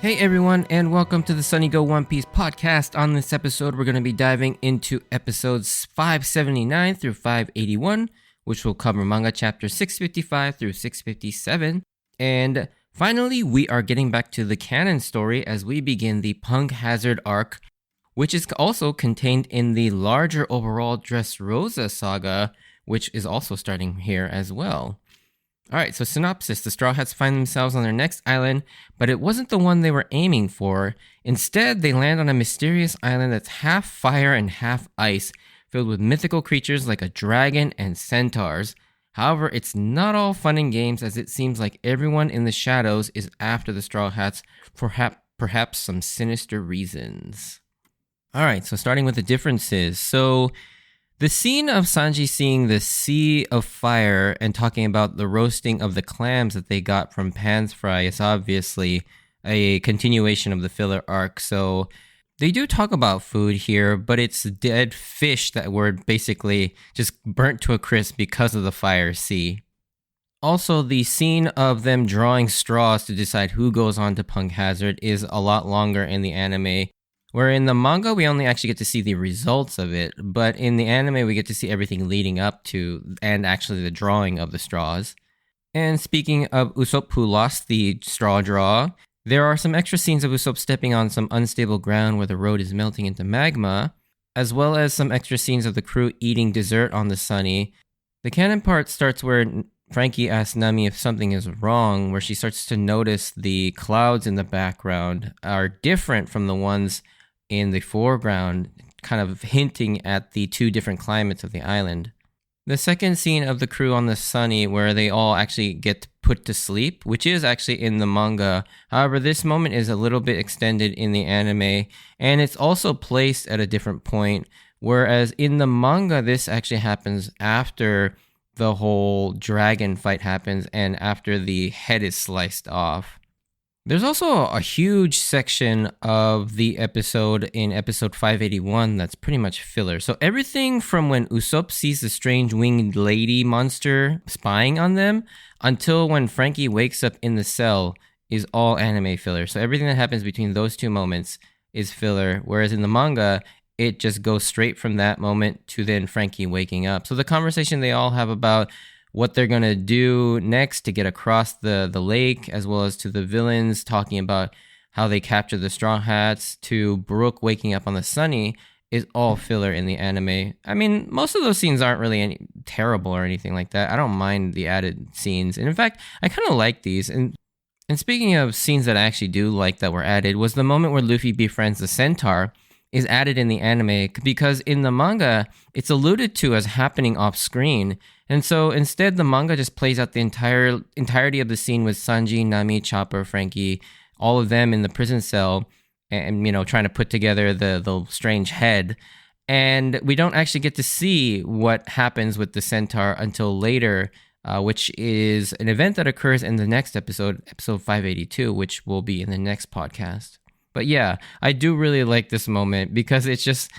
Hey everyone, and welcome to the Sunny Go One Piece podcast. On this episode, we're going to be diving into episodes 579 through 581, which will cover manga chapters 655 through 657. And finally, we are getting back to the canon story as we begin the Punk Hazard arc, which is also contained in the larger overall Dressrosa saga, which is also starting here as well. Alright, so synopsis. The Straw Hats find themselves on their next island, but it wasn't the one they were aiming for. Instead, they land on a mysterious island that's half fire and half ice, filled with mythical creatures like a dragon and centaurs. However, it's not all fun and games, as it seems like everyone in the shadows is after the Straw Hats for perhaps some sinister reasons. Alright, so starting with the differences. So the scene of Sanji seeing the sea of fire and talking about the roasting of the clams that they got from Pan's Fry is obviously a continuation of the filler arc. So they do talk about food here, but it's dead fish that were basically just burnt to a crisp because of the fire sea. Also, the scene of them drawing straws to decide who goes on to Punk Hazard is a lot longer in the anime. Where in the manga, we only actually get to see the results of it, but in the anime, we get to see everything leading up to, and actually the drawing of the straws. And speaking of Usopp, who lost the straw draw, there are some extra scenes of Usopp stepping on some unstable ground where the road is melting into magma, as well as some extra scenes of the crew eating dessert on the Sunny. The canon part starts where Frankie asks Nami if something is wrong, where she starts to notice the clouds in the background are different from the ones in the foreground, kind of hinting at the two different climates of the island. The second scene of the crew on the Sunny, where they all actually get put to sleep, which is actually in the manga. However, this moment is a little bit extended in the anime, and it's also placed at a different point, whereas in the manga, this actually happens after the whole dragon fight happens and after the head is sliced off. There's also a huge section of the episode in episode 581 that's pretty much filler. So everything from when Usopp sees the strange winged lady monster spying on them until when Frankie wakes up in the cell is all anime filler. So everything that happens between those two moments is filler, whereas in the manga, it just goes straight from that moment to then Frankie waking up. So the conversation they all have about what they're going to do next to get across the lake, as well as to the villains talking about how they capture the Straw Hats, to Brook waking up on the Sunny, is all filler in the anime. I mean, most of those scenes aren't really terrible or anything like that. I don't mind the added scenes. And in fact, I kind of like these. And speaking of scenes that I actually do like that were added, was the moment where Luffy befriends the centaur is added in the anime, because in the manga, it's alluded to as happening off screen. And so instead, the manga just plays out the entirety of the scene with Sanji, Nami, Chopper, Frankie, all of them in the prison cell, and trying to put together the strange head. And we don't actually get to see what happens with the centaur until later, which is an event that occurs in the next episode 582, which will be in the next podcast. But yeah, I do really like this moment because it's just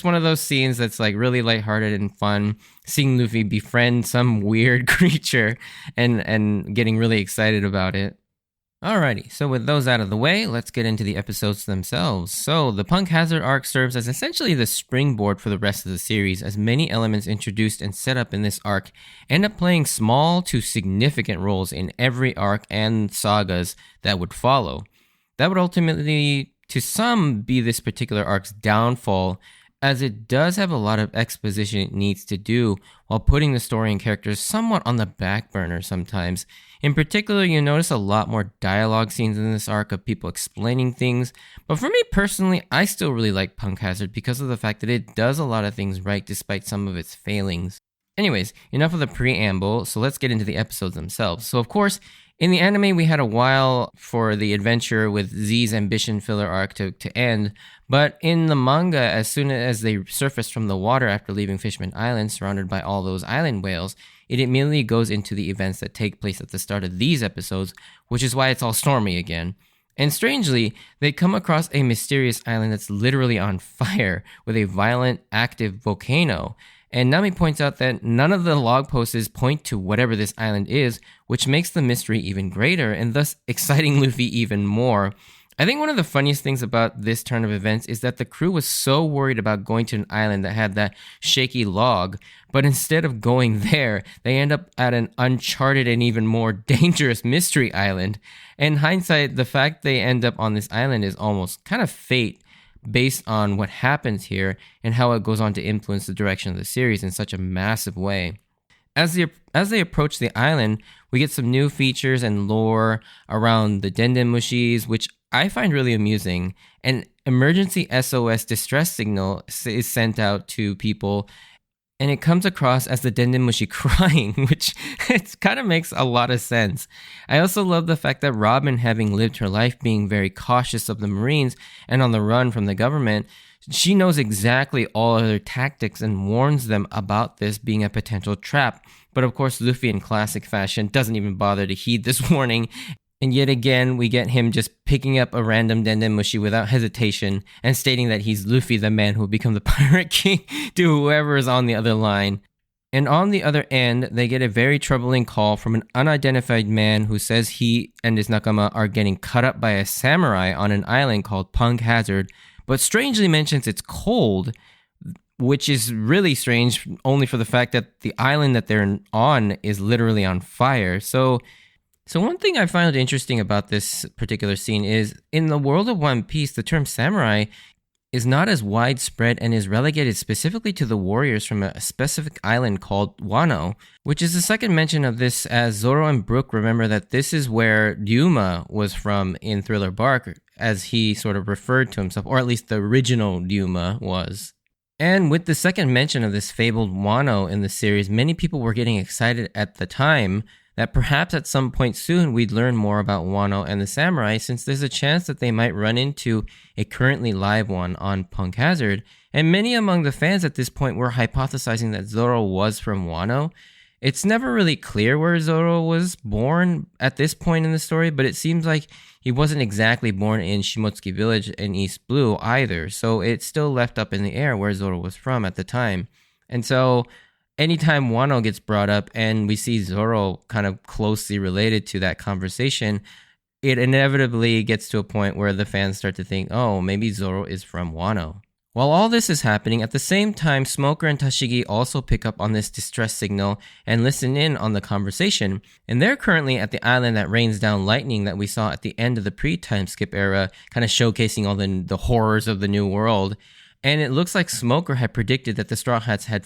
one of those scenes that's like really lighthearted and fun. Seeing Luffy befriend some weird creature and getting really excited about it. Alrighty, so with those out of the way, let's get into the episodes themselves. So the Punk Hazard arc serves as essentially the springboard for the rest of the series, as many elements introduced and set up in this arc end up playing small to significant roles in every arc and sagas that would follow. That would ultimately, to some, be this particular arc's downfall, as it does have a lot of exposition it needs to do while putting the story and characters somewhat on the back burner sometimes. In particular, you notice a lot more dialogue scenes in this arc of people explaining things, but for me personally, I still really like Punk Hazard because of the fact that it does a lot of things right despite some of its failings. Anyways, enough of the preamble, so let's get into the episodes themselves. So of course, in the anime, we had a while for the adventure with Z's ambition filler arc to end, but in the manga, as soon as they surface from the water after leaving Fishman Island, surrounded by all those island whales, it immediately goes into the events that take place at the start of these episodes, which is why it's all stormy again. And strangely, they come across a mysterious island that's literally on fire with a violent, active volcano. And Nami points out that none of the log posts point to whatever this island is, which makes the mystery even greater and thus exciting Luffy even more. I think one of the funniest things about this turn of events is that the crew was so worried about going to an island that had that shaky log, but instead of going there, they end up at an uncharted and even more dangerous mystery island. In hindsight, the fact they end up on this island is almost kind of fate based on what happens here and how it goes on to influence the direction of the series in such a massive way. As they approach the island, we get some new features and lore around the Dendenmushis, which I find really amusing. An emergency SOS distress signal is sent out to people, and it comes across as the Dendenmushi crying, which it kind of makes a lot of sense. I also love the fact that Robin, having lived her life being very cautious of the Marines and on the run from the government, she knows exactly all of their tactics and warns them about this being a potential trap. But of course, Luffy, in classic fashion, doesn't even bother to heed this warning. And yet again, we get him just picking up a random Dendenmushi without hesitation and stating that he's Luffy, the man who will become the Pirate King, to whoever is on the other line. And on the other end, they get a very troubling call from an unidentified man who says he and his nakama are getting cut up by a samurai on an island called Punk Hazard, but strangely mentions it's cold, which is really strange only for the fact that the island that they're on is literally on fire. So one thing I find interesting about this particular scene is, in the world of One Piece, the term samurai is not as widespread and is relegated specifically to the warriors from a specific island called Wano, which is the second mention of this, as Zoro and Brook remember that this is where Ryuma was from in Thriller Bark, as he sort of referred to himself, or at least the original Ryuma was. And with the second mention of this fabled Wano in the series, many people were getting excited at the time that perhaps at some point soon we'd learn more about Wano and the samurai, since there's a chance that they might run into a currently live one on Punk Hazard. And many among the fans at this point were hypothesizing that Zoro was from Wano. It's never really clear where Zoro was born at this point in the story, but it seems like he wasn't exactly born in Shimotsuki Village in East Blue either, so it's still left up in the air where Zoro was from at the time. And so anytime Wano gets brought up and we see Zoro kind of closely related to that conversation, it inevitably gets to a point where the fans start to think, oh, maybe Zoro is from Wano. While all this is happening, at the same time, Smoker and Tashigi also pick up on this distress signal and listen in on the conversation. And they're currently at the island that rains down lightning that we saw at the end of the pre-time skip era, kind of showcasing all the horrors of the new world. And it looks like Smoker had predicted that the Straw Hats had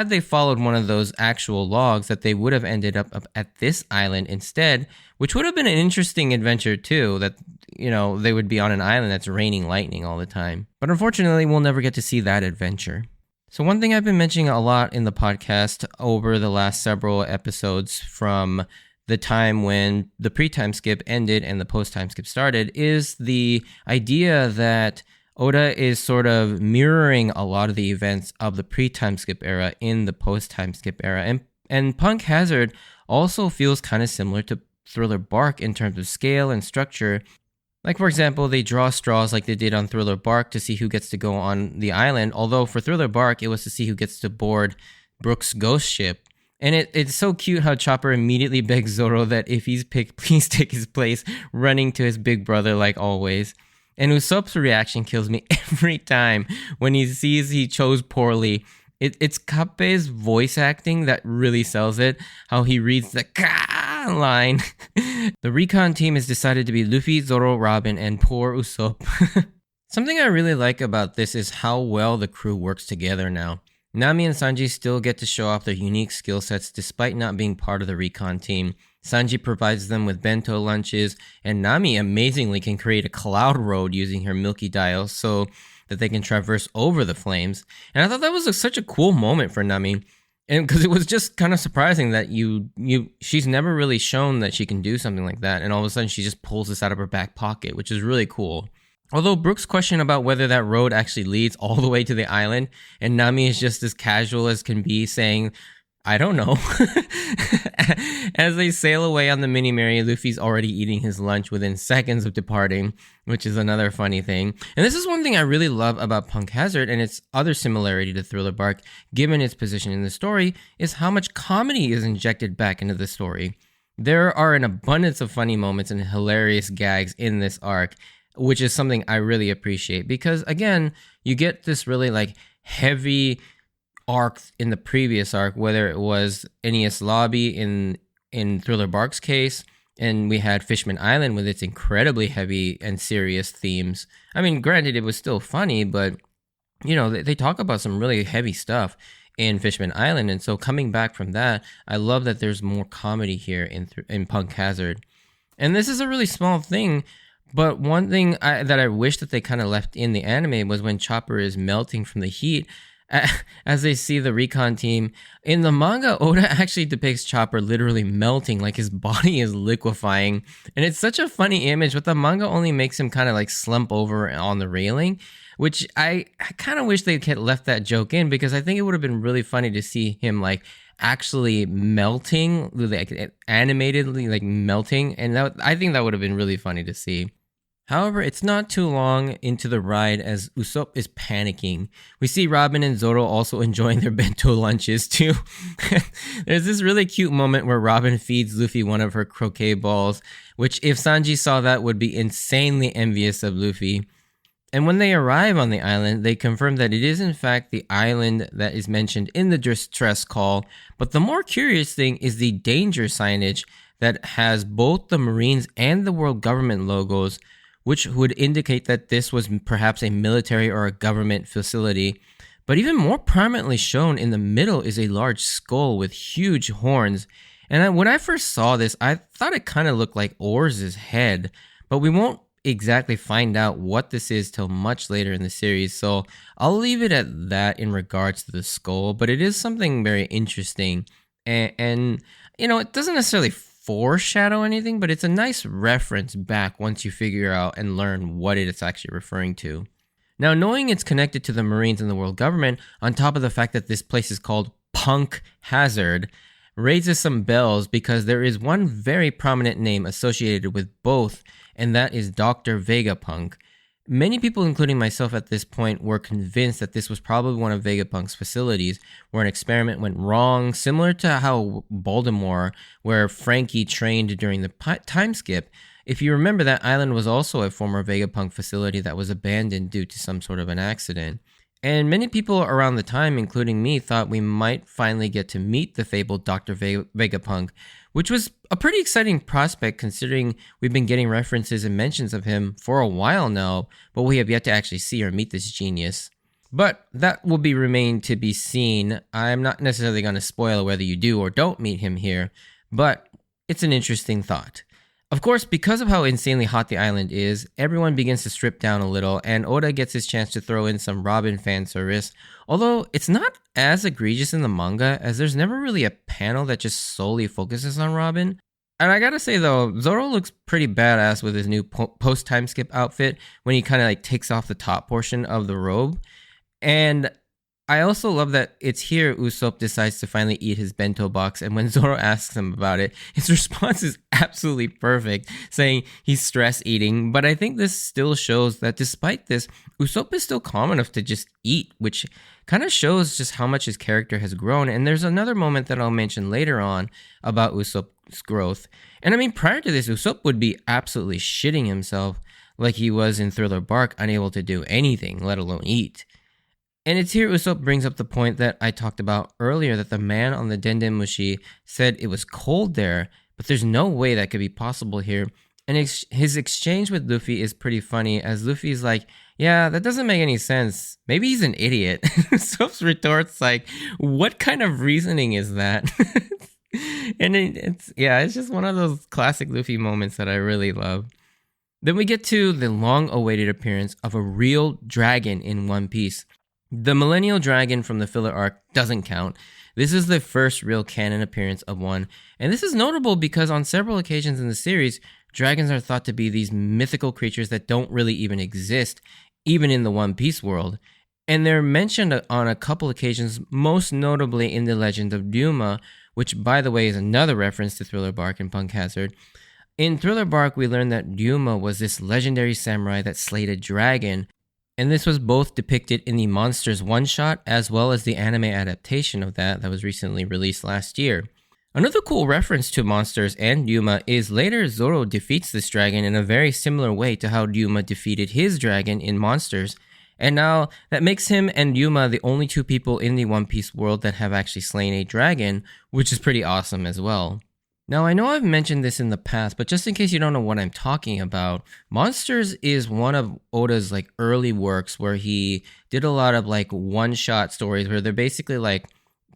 they followed one of those actual logs, that they would have ended up at this island instead, which would have been an interesting adventure too, that, you know, they would be on an island that's raining lightning all the time. But unfortunately, we'll never get to see that adventure. So one thing I've been mentioning a lot in the podcast over the last several episodes, from the time when the pre-time skip ended and the post-time skip started, is the idea that Oda is sort of mirroring a lot of the events of the pre-time skip era in the post-time skip era. And Punk Hazard also feels kind of similar to Thriller Bark in terms of scale and structure. Like, for example, they draw straws like they did on Thriller Bark to see who gets to go on the island, although for Thriller Bark, it was to see who gets to board Brook's ghost ship. And it's so cute how Chopper immediately begs Zoro that if he's picked, please take his place, running to his big brother like always. And Usopp's reaction kills me every time when he sees he chose poorly. It's Kappe's voice acting that really sells it, how he reads the "ka" line. The recon team has decided to be Luffy, Zoro, Robin, and poor Usopp. Something I really like about this is how well the crew works together now. Nami and Sanji still get to show off their unique skill sets despite not being part of the recon team. Sanji provides them with bento lunches, and Nami amazingly can create a cloud road using her Milky Dial so that they can traverse over the flames. And I thought that was such a cool moment for Nami, and because it was just kind of surprising that she's never really shown that she can do something like that, and all of a sudden she just pulls this out of her back pocket, which is really cool. Although Brook's question about whether that road actually leads all the way to the island, and Nami is just as casual as can be, saying, I don't know. As they sail away on the Mini Mary, Luffy's already eating his lunch within seconds of departing, which is another funny thing. And this is one thing I really love about Punk Hazard, and its other similarity to Thriller Bark, given its position in the story, is how much comedy is injected back into the story. There are an abundance of funny moments and hilarious gags in this arc, which is something I really appreciate because, again, you get this really like heavy arc in the previous arc, whether it was Enies Lobby in Thriller Bark's case, and we had Fishman Island with its incredibly heavy and serious themes. I mean, granted, it was still funny, but you know, they talk about some really heavy stuff in Fishman Island, and so coming back from that, I love that there's more comedy here in Punk Hazard. And this is a really small thing, but one thing that I wish that they kind of left in the anime was when Chopper is melting from the heat as they see the recon team. In the manga, Oda actually depicts Chopper literally melting, like his body is liquefying. And it's such a funny image, but the manga only makes him kind of like slump over on the railing, which I kind of wish they had left that joke in because I think it would have been really funny to see him like actually melting, like animatedly like melting. And I think that would have been really funny to see. However, it's not too long into the ride as Usopp is panicking. We see Robin and Zoro also enjoying their bento lunches too. There's this really cute moment where Robin feeds Luffy one of her croquet balls, which if Sanji saw that would be insanely envious of Luffy. And when they arrive on the island, they confirm that it is in fact the island that is mentioned in the distress call. But the more curious thing is the danger signage that has both the Marines and the world government logos, which would indicate that this was perhaps a military or a government facility. But even more prominently shown in the middle is a large skull with huge horns. And when I first saw this, I thought it kind of looked like Oars' head, but we won't exactly find out what this is till much later in the series, so I'll leave it at that in regards to the skull, but it is something very interesting. And you know, it doesn't necessarily foreshadow anything, but it's a nice reference back once you figure out and learn what it's actually referring to. Now, knowing it's connected to the Marines and the world government, on top of the fact that this place is called Punk Hazard, raises some bells because there is one very prominent name associated with both, and that is Dr. Vegapunk. Many people, including myself at this point, were convinced that this was probably one of Vegapunk's facilities where an experiment went wrong, similar to how Baltimore, where Frankie trained during the time skip. If you remember, that island was also a former Vegapunk facility that was abandoned due to some sort of an accident. And many people around the time, including me, thought we might finally get to meet the fabled Dr. Vegapunk, which was a pretty exciting prospect considering we've been getting references and mentions of him for a while now, but we have yet to actually see or meet this genius. But that will remain to be seen. I'm not necessarily going to spoil whether you do or don't meet him here, but it's an interesting thought. Of course, because of how insanely hot the island is, everyone begins to strip down a little, and Oda gets his chance to throw in some Robin fan service, although it's not as egregious in the manga, as there's never really a panel that just solely focuses on Robin. And I gotta say though, Zoro looks pretty badass with his new post-time skip outfit when he kind of like takes off the top portion of the robe. And I also love that it's here Usopp decides to finally eat his bento box, and when Zoro asks him about it, his response is absolutely perfect, saying he's stress eating. But I think this still shows that despite this, Usopp is still calm enough to just eat, which kind of shows just how much his character has grown. And there's another moment that I'll mention later on about Usopp's growth. And I mean, prior to this, Usopp would be absolutely shitting himself like he was in Thriller Bark, unable to do anything, let alone eat. And it's here Usopp brings up the point that I talked about earlier, that the man on the Denden Mushi said it was cold there, but there's no way that could be possible here. And his exchange with Luffy is pretty funny, as Luffy's like, yeah, that doesn't make any sense. Maybe he's an idiot. Usopp retorts like, what kind of reasoning is that? And it's just one of those classic Luffy moments that I really love. Then we get to the long-awaited appearance of a real dragon in One Piece. The Millennial Dragon from the filler arc doesn't count. This is the first real canon appearance of one, and this is notable because on several occasions in the series, dragons are thought to be these mythical creatures that don't really even exist, even in the One Piece world. And they're mentioned on a couple occasions, most notably in the Legend of Ryuma, which by the way is another reference to Thriller Bark and Punk Hazard. In Thriller Bark, we learned that Ryuma was this legendary samurai that slayed a dragon, and this was both depicted in the Monsters one-shot as well as the anime adaptation of that was recently released last year. Another cool reference to monsters and Ryuma is later Zoro defeats this dragon in a very similar way to how Ryuma defeated his dragon in Monsters, and now that makes him and Ryuma the only two people in the One Piece world that have actually slain a dragon, which is pretty awesome as well. Now, I know I've mentioned this in the past, but just in case you don't know what I'm talking about, Monsters is one of Oda's like early works where he did a lot of like one-shot stories where they're basically like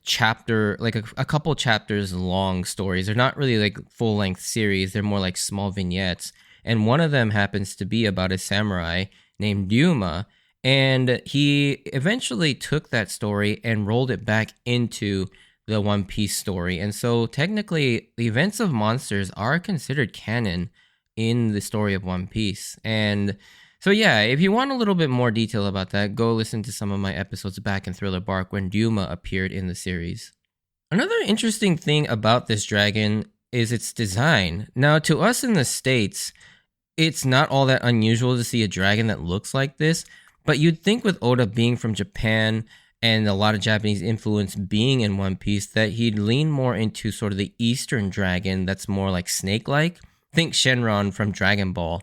chapter, like a couple chapters long stories. They're not really like full-length series, they're more like small vignettes. And one of them happens to be about a samurai named Ryuma, and he eventually took that story and rolled it back into the One Piece story. And so technically the events of Monsters are considered canon in the story of One Piece. And so yeah, if you want a little bit more detail about that, go listen to some of my episodes back in Thriller Bark when Ryuma appeared in the series. Another interesting thing about this dragon is its design. Now, to us in the States, it's not all that unusual to see a dragon that looks like this, but you'd think with Oda being from Japan and a lot of Japanese influence being in One Piece that he'd lean more into sort of the Eastern dragon that's more like snake-like. Think Shenron from Dragon Ball.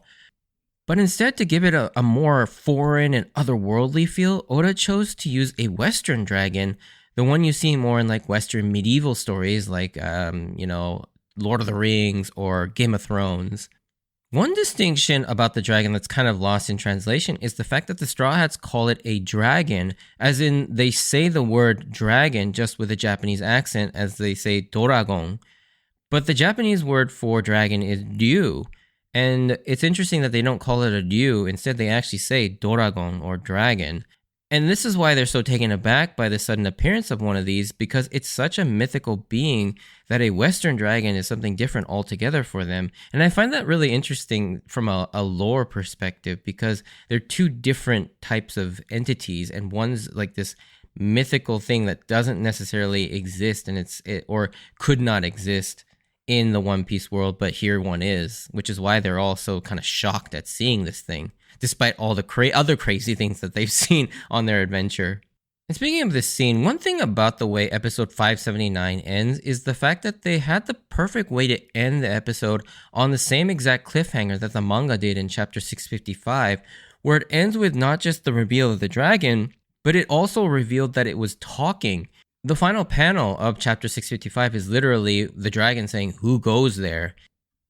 But instead, to give it a more foreign and otherworldly feel, Oda chose to use a Western dragon, the one you see more in like Western medieval stories like, Lord of the Rings or Game of Thrones. One distinction about the dragon that's kind of lost in translation is the fact that the Straw Hats call it a dragon, as in they say the word dragon just with a Japanese accent as they say doragon. But the Japanese word for dragon is ryu, and it's interesting that they don't call it a ryu, instead they actually say doragon or dragon. And this is why they're so taken aback by the sudden appearance of one of these, because it's such a mythical being that a Western dragon is something different altogether for them. And I find that really interesting from a lore perspective, because they're two different types of entities, and one's like this mythical thing that doesn't necessarily exist or could not exist in the One Piece world, but here one is, which is why they're all so kind of shocked at seeing this thing, despite all the other crazy things that they've seen on their adventure. And speaking of this scene, one thing about the way episode 579 ends is the fact that they had the perfect way to end the episode on the same exact cliffhanger that the manga did in chapter 655, where it ends with not just the reveal of the dragon, but it also revealed that it was talking. The final panel of chapter 655 is literally the dragon saying, "Who goes there?"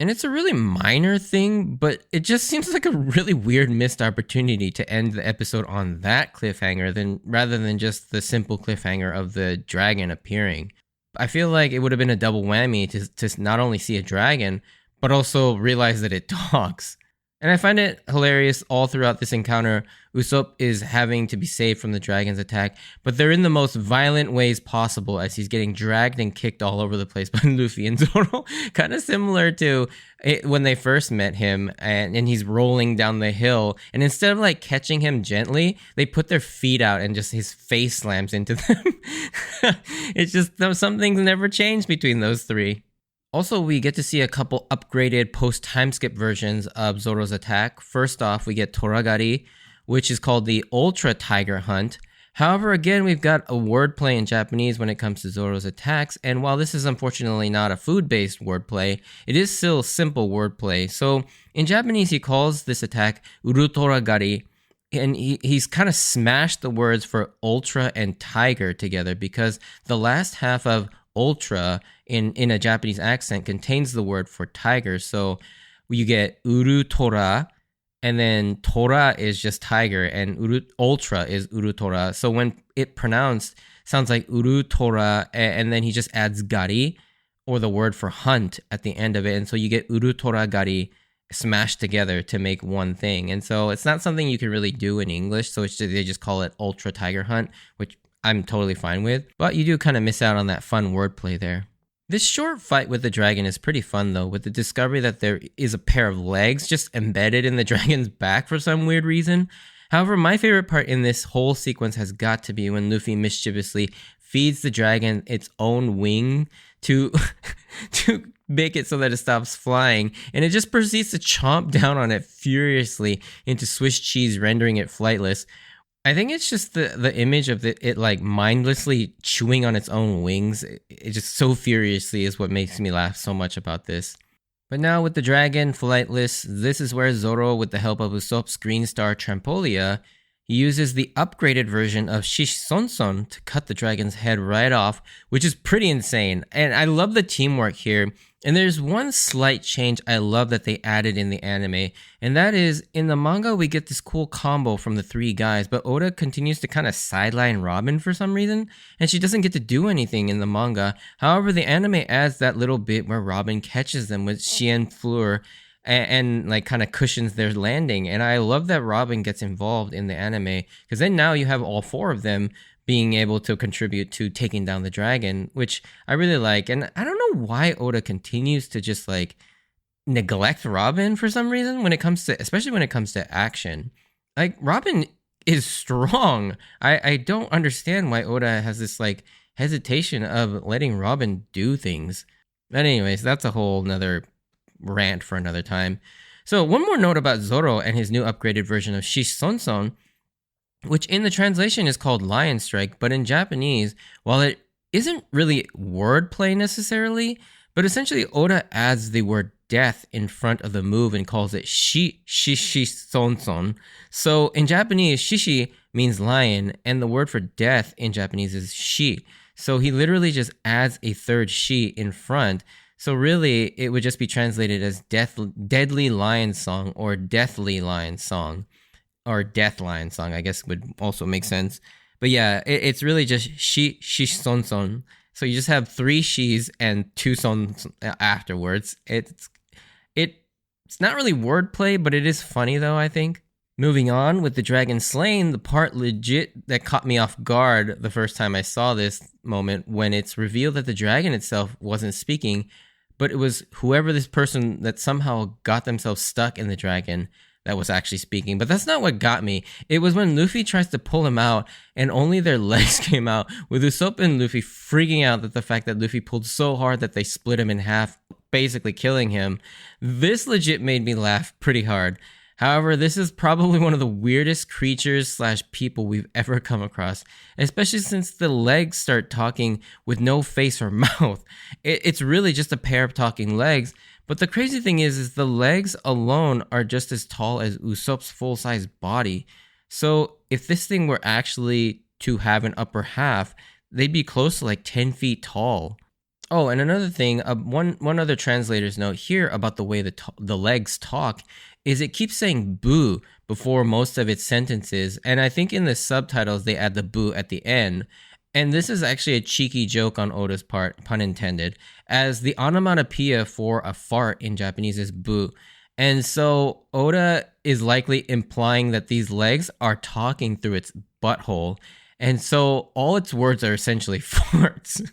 And it's a really minor thing, but it just seems like a really weird missed opportunity to end the episode on that cliffhanger rather than just the simple cliffhanger of the dragon appearing. I feel like it would have been a double whammy to not only see a dragon, but also realize that it talks. And I find it hilarious all throughout this encounter. Usopp is having to be saved from the dragon's attack, but they're in the most violent ways possible as he's getting dragged and kicked all over the place by Luffy and Zoro. Kind of similar to when they first met him, and he's rolling down the hill, and instead of like catching him gently, they put their feet out and just his face slams into them. It's just some things never change between those three. Also, we get to see a couple upgraded post-time skip versions of Zoro's attack. First off, we get Toragari, which is called the Ultra Tiger Hunt. However, again, we've got a wordplay in Japanese when it comes to Zoro's attacks, and while this is unfortunately not a food-based wordplay, it is still simple wordplay. So, in Japanese, he calls this attack Urutoragari, and he's kind of smashed the words for ultra and tiger together, because the last half of ultra in a Japanese accent contains the word for tiger. So you get Urutora, and then Tora is just tiger, and ultra is Urutora. So when it pronounced, sounds like Urutora, and then he just adds gari, or the word for hunt, at the end of it. And so you get Urutora gari smashed together to make one thing. And so it's not something you can really do in English. So they just call it Ultra Tiger Hunt, which I'm totally fine with. But you do kind of miss out on that fun wordplay there. This short fight with the dragon is pretty fun though, with the discovery that there is a pair of legs just embedded in the dragon's back for some weird reason. However, my favorite part in this whole sequence has got to be when Luffy mischievously feeds the dragon its own wing to make it so that it stops flying, and it just proceeds to chomp down on it furiously into Swiss cheese, rendering it flightless. I think it's just the image of it like mindlessly chewing on its own wings. It just so furiously is what makes me laugh so much about this. But now with the dragon flightless, this is where Zoro, with the help of Usopp's green star Trampolia, uses the upgraded version of Shish Son to cut the dragon's head right off, which is pretty insane. And I love the teamwork here. And there's one slight change I love that they added in the anime, and that is in the manga we get this cool combo from the three guys, but Oda continues to kind of sideline Robin for some reason, and she doesn't get to do anything in the manga. However, the anime adds that little bit where Robin catches them with Chien Fleur and like kind of cushions their landing, and I love that Robin gets involved in the anime because then now you have all four of them being able to contribute to taking down the dragon, which I really like. And I don't know why Oda continues to just like neglect Robin for some reason when it comes to, especially when it comes to action. Like Robin is strong. I don't understand why Oda has this like hesitation of letting Robin do things. But anyways, that's a whole nother rant for another time. So one more note about Zoro and his new upgraded version of Shish Son, which in the translation is called Lion Strike, but in Japanese, while it isn't really wordplay necessarily, but essentially Oda adds the word death in front of the move and calls it Shishi Son. So in Japanese, Shishi means lion, and the word for death in Japanese is Shi. So he literally just adds a third Shi in front. So really, it would just be translated as Deadly Lion Song or Deathly Lion Song. Or Death Lion Song, I guess would also make sense. But yeah, it's really just Shish Son. So you just have three Shis and two Sons afterwards. It's not really wordplay, but it is funny though, I think. Moving on with the dragon slain, the part legit that caught me off guard the first time I saw this moment when it's revealed that the dragon itself wasn't speaking, but it was whoever this person that somehow got themselves stuck in the dragon that was actually speaking. But that's not what got me. It was when Luffy tries to pull him out and only their legs came out, with Usopp and Luffy freaking out at the fact that Luffy pulled so hard that they split him in half, basically killing him. This legit made me laugh pretty hard. However, this is probably one of the weirdest creatures / people we've ever come across, especially since the legs start talking with no face or mouth. It's really just a pair of talking legs. But the crazy thing is the legs alone are just as tall as Usopp's full-size body. So if this thing were actually to have an upper half, they'd be close to like 10 feet tall. Oh, and another thing, one other translator's note here about the way the legs talk is it keeps saying boo before most of its sentences, and I think in the subtitles they add the boo at the end. And this is actually a cheeky joke on Oda's part, pun intended, as the onomatopoeia for a fart in Japanese is boo. And so Oda is likely implying that these legs are talking through its butthole. And so all its words are essentially farts,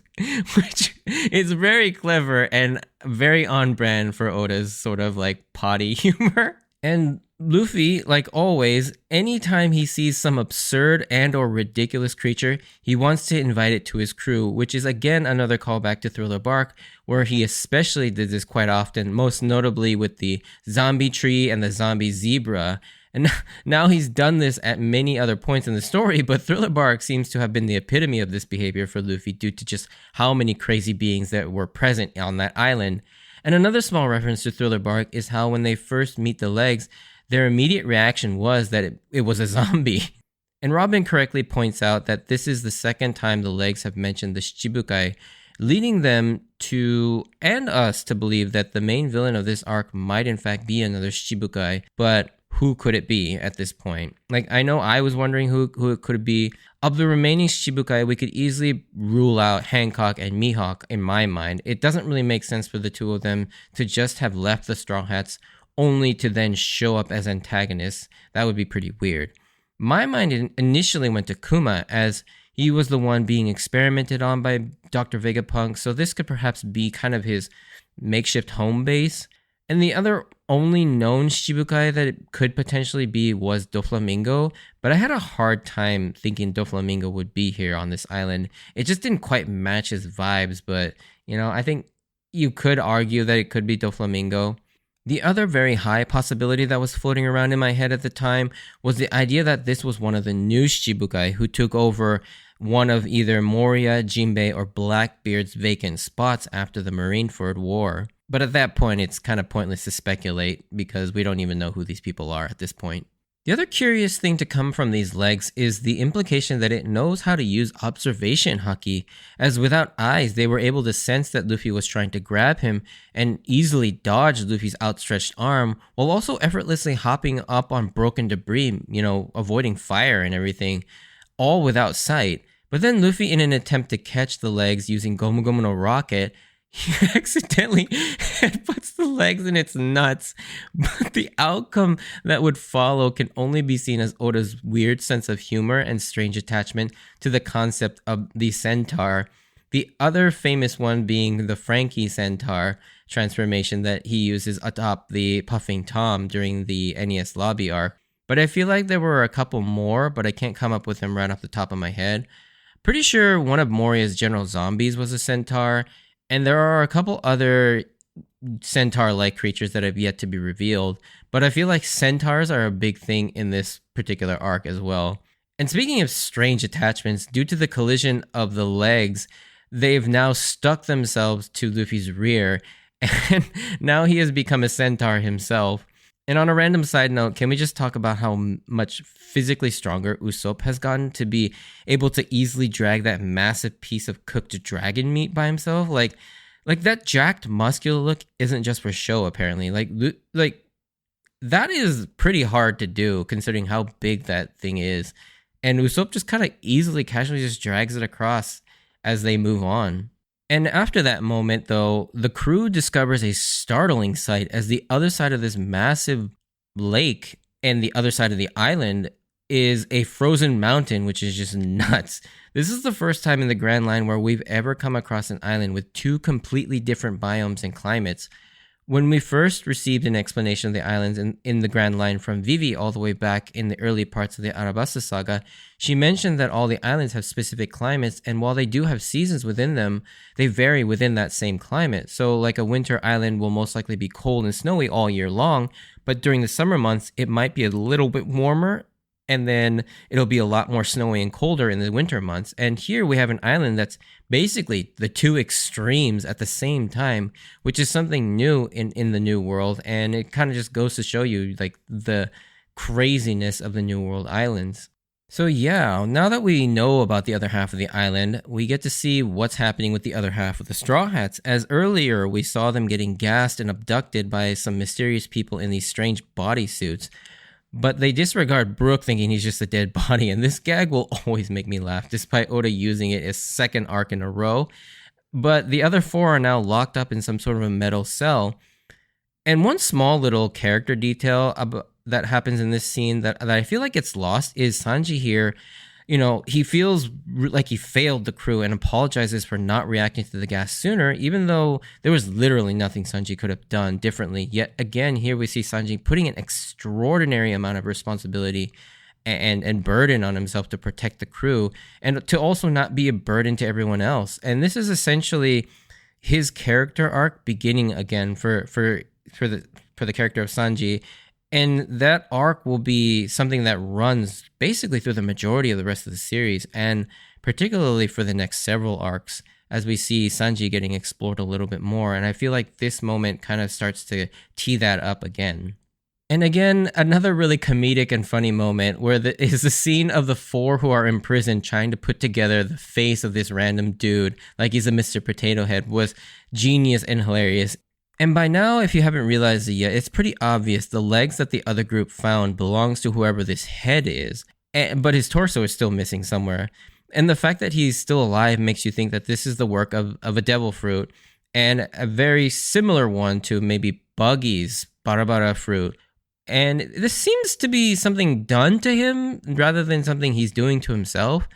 which is very clever and very on brand for Oda's sort of like potty humor. And Luffy, like always, anytime he sees some absurd and or ridiculous creature, he wants to invite it to his crew, which is again another callback to Thriller Bark, where he especially did this quite often, most notably with the zombie tree and the zombie zebra. And now he's done this at many other points in the story, but Thriller Bark seems to have been the epitome of this behavior for Luffy due to just how many crazy beings that were present on that island. And another small reference to Thriller Bark is how when they first meet the legs, their immediate reaction was that it was a zombie. And Robin correctly points out that this is the second time the legs have mentioned the Shichibukai, leading them to, and us, to believe that the main villain of this arc might in fact be another Shichibukai, but who could it be at this point? Like, I know I was wondering who it could be. Of the remaining Shichibukai, we could easily rule out Hancock and Mihawk in my mind. It doesn't really make sense for the two of them to just have left the Straw Hats only to then show up as antagonists. That would be pretty weird. My mind initially went to Kuma, as he was the one being experimented on by Dr. Vegapunk, so this could perhaps be kind of his makeshift home base. And the other only known Shichibukai that it could potentially be was Doflamingo, but I had a hard time thinking Doflamingo would be here on this island. It just didn't quite match his vibes, but, you know, I think you could argue that it could be Doflamingo. The other very high possibility that was floating around in my head at the time was the idea that this was one of the new Shichibukai who took over one of either Moria, Jinbei, or Blackbeard's vacant spots after the Marineford War. But at that point, it's kind of pointless to speculate because we don't even know who these people are at this point. The other curious thing to come from these legs is the implication that it knows how to use observation haki, as without eyes, they were able to sense that Luffy was trying to grab him and easily dodge Luffy's outstretched arm, while also effortlessly hopping up on broken debris, avoiding fire and everything, all without sight. But then Luffy, in an attempt to catch the legs using Gomu Gomu no Rocket, he accidentally puts the legs in its nuts, but the outcome that would follow can only be seen as Oda's weird sense of humor and strange attachment to the concept of the centaur. The other famous one being the Frankie centaur transformation that he uses atop the Puffing Tom during the NES lobby arc. But I feel like there were a couple more, but I can't come up with them right off the top of my head. Pretty sure one of Moria's general zombies was a centaur, and there are a couple other centaur-like creatures that have yet to be revealed, but I feel like centaurs are a big thing in this particular arc as well. And speaking of strange attachments, due to the collision of the legs, they've now stuck themselves to Luffy's rear, and now he has become a centaur himself. And on a random side note, can we just talk about how much physically stronger Usopp has gotten to be able to easily drag that massive piece of cooked dragon meat by himself? Like that jacked muscular look isn't just for show, apparently. Like that is pretty hard to do considering how big that thing is. And Usopp just kind of easily, casually just drags it across as they move on. And after that moment, though, the crew discovers a startling sight as the other side of this massive lake and the other side of the island is a frozen mountain, which is just nuts. This is the first time in the Grand Line where we've ever come across an island with two completely different biomes and climates. When we first received an explanation of the islands in the Grand Line from Vivi all the way back in the early parts of the Arabasta saga, she mentioned that all the islands have specific climates, and while they do have seasons within them, they vary within that same climate. So like a winter island will most likely be cold and snowy all year long, but during the summer months, it might be a little bit warmer, and then it'll be a lot more snowy and colder in the winter months. And here we have an island that's basically the two extremes at the same time, which is something new in the New World. And it kind of just goes to show you like the craziness of the New World islands. So yeah, now that we know about the other half of the island, we get to see what's happening with the other half of the Straw Hats, as earlier we saw them getting gassed and abducted by some mysterious people in these strange bodysuits. But they disregard Brook, thinking he's just a dead body, and this gag will always make me laugh, despite Oda using it as second arc in a row. But the other four are now locked up in some sort of a metal cell. And one small little character detail that happens in this scene that I feel like gets lost is Sanji here. He feels like he failed the crew and apologizes for not reacting to the gas sooner, even though there was literally nothing Sanji could have done differently. Yet again, here we see Sanji putting an extraordinary amount of responsibility and burden on himself to protect the crew and to also not be a burden to everyone else. And this is essentially his character arc beginning again for the character of Sanji. And that arc will be something that runs basically through the majority of the rest of the series, and particularly for the next several arcs, as we see Sanji getting explored a little bit more. And I feel like this moment kind of starts to tee that up again. And again, another really comedic and funny moment is the scene of the four who are in prison trying to put together the face of this random dude, like he's a Mr. Potato Head, was genius and hilarious. And by now, if you haven't realized it yet, it's pretty obvious the legs that the other group found belongs to whoever this head is, but his torso is still missing somewhere. And the fact that he's still alive makes you think that this is the work of a devil fruit, and a very similar one to maybe Buggy's Barabara fruit. And this seems to be something done to him rather than something he's doing to himself,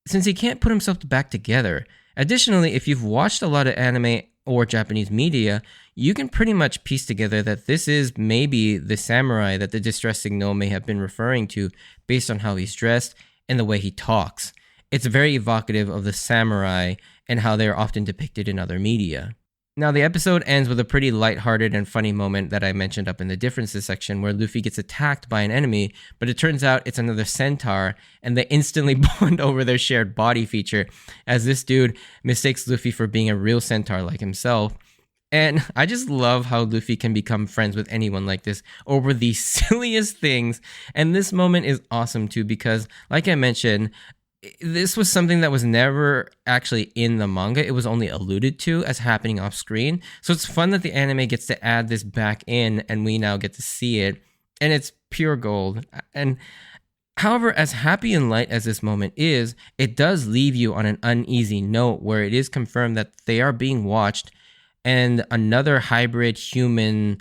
since he can't put himself back together. Additionally, if you've watched a lot of anime or Japanese media, you can pretty much piece together that this is maybe the samurai that the distress signal may have been referring to based on how he's dressed and the way he talks. It's very evocative of the samurai and how they're often depicted in other media. Now, the episode ends with a pretty lighthearted and funny moment that I mentioned up in the differences section where Luffy gets attacked by an enemy, but it turns out it's another centaur, and they instantly bond over their shared body feature as this dude mistakes Luffy for being a real centaur like himself. And I just love how Luffy can become friends with anyone like this over the silliest things. And this moment is awesome too because, like I mentioned, this was something that was never actually in the manga. It was only alluded to as happening off screen. So it's fun that the anime gets to add this back in and we now get to see it. And it's pure gold. And however, as happy and light as this moment is, it does leave you on an uneasy note where it is confirmed that they are being watched and another hybrid human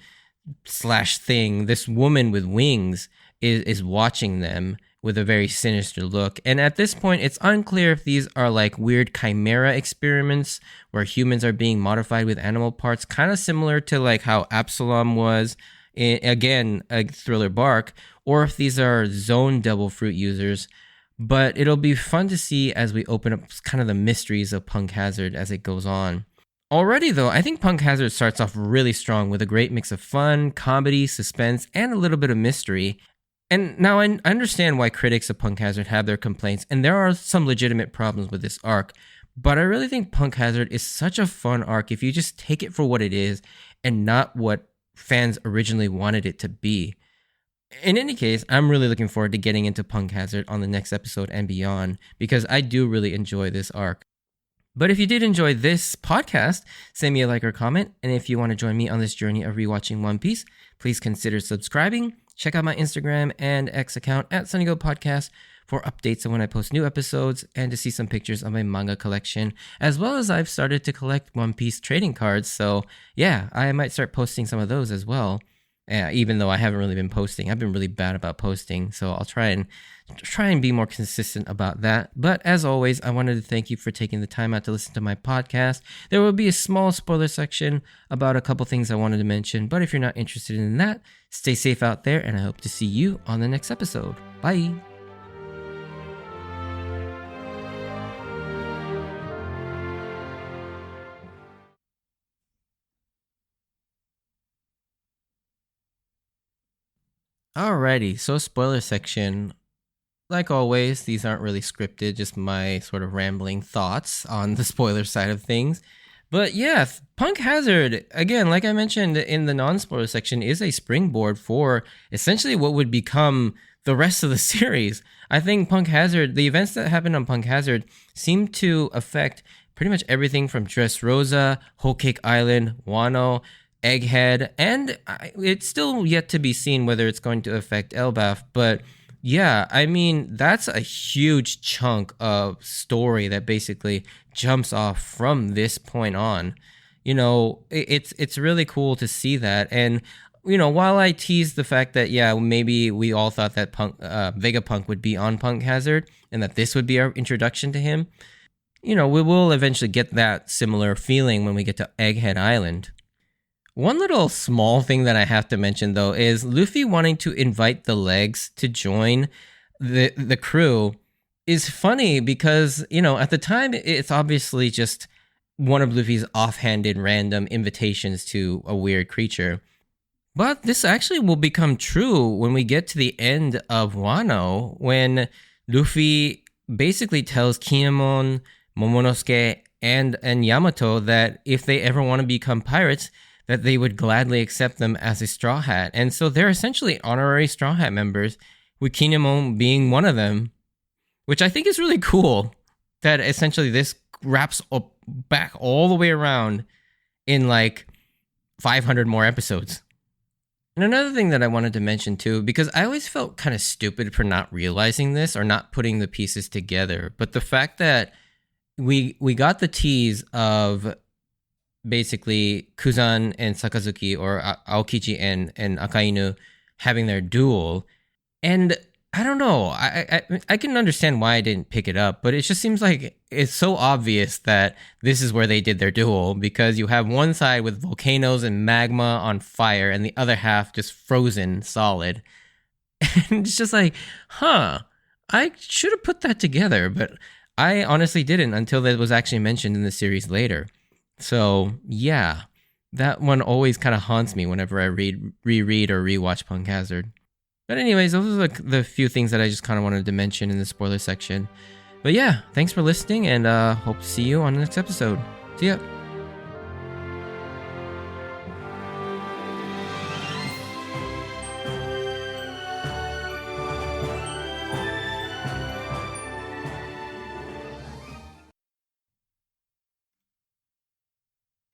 slash thing, this woman with wings, is watching them with a very sinister look. And at this point, it's unclear if these are like weird chimera experiments where humans are being modified with animal parts, kind of similar to like how Absalom was in, again, a Thriller Bark, or if these are zone devil fruit users. But it'll be fun to see as we open up kind of the mysteries of Punk Hazard as it goes on. Already, though, I think Punk Hazard starts off really strong with a great mix of fun, comedy, suspense, and a little bit of mystery. And now I understand why critics of Punk Hazard have their complaints, and there are some legitimate problems with this arc, but I really think Punk Hazard is such a fun arc if you just take it for what it is and not what fans originally wanted it to be. In any case, I'm really looking forward to getting into Punk Hazard on the next episode and beyond, because I do really enjoy this arc. But if you did enjoy this podcast, send me a like or comment, and if you want to join me on this journey of rewatching One Piece, please consider subscribing. Check out my Instagram and X account at SunnyGo Podcast for updates on when I post new episodes and to see some pictures of my manga collection, as well as I've started to collect One Piece trading cards. So yeah, I might start posting some of those as well. Even though I haven't really been posting, I've been really bad about posting. So I'll try and be more consistent about that. But as always, I wanted to thank you for taking the time out to listen to my podcast. There will be a small spoiler section about a couple things I wanted to mention. But if you're not interested in that, stay safe out there, and I hope to see you on the next episode. Bye. Alrighty, so spoiler section. Like always, these aren't really scripted, just my sort of rambling thoughts on the spoiler side of things. But yeah, Punk Hazard, again, like I mentioned in the non-spoiler section, is a springboard for essentially what would become the rest of the series. I think Punk Hazard, the events that happened on Punk Hazard seem to affect pretty much everything from Dressrosa, Whole Cake Island, Wano, Egghead, and it's still yet to be seen whether it's going to affect Elbaf, but yeah, I mean, that's a huge chunk of story that basically jumps off from this point on. You know, it's really cool to see that. And, you know, while I tease the fact that, yeah, maybe we all thought that Vegapunk would be on Punk Hazard and that this would be our introduction to him, you know, we will eventually get that similar feeling when we get to Egghead Island. One little small thing that I have to mention, though, is Luffy wanting to invite the legs to join the crew is funny because, you know, at the time, it's obviously just one of Luffy's offhanded random invitations to a weird creature. But this actually will become true when we get to the end of Wano, when Luffy basically tells Kinemon, Momonosuke, and Yamato that if they ever want to become pirates, that they would gladly accept them as a Straw Hat. And so they're essentially honorary Straw Hat members, with Kinemon being one of them, which I think is really cool, that essentially this wraps up back all the way around in like 500 more episodes. And another thing that I wanted to mention too, because I always felt kind of stupid for not realizing this or not putting the pieces together, but the fact that we got the tease of basically Kuzan and Sakazuki, or Aokiji and Akainu, having their duel. And I don't know, I can understand why I didn't pick it up, but it just seems like it's so obvious that this is where they did their duel, because you have one side with volcanoes and magma on fire and the other half just frozen solid. And it's just like, I should have put that together, but I honestly didn't until that was actually mentioned in the series later. So yeah, that one always kind of haunts me whenever I reread or rewatch Punk Hazard. But anyways, those are the few things that I just kind of wanted to mention in the spoiler section. But yeah, thanks for listening, and hope to see you on the next episode. See ya.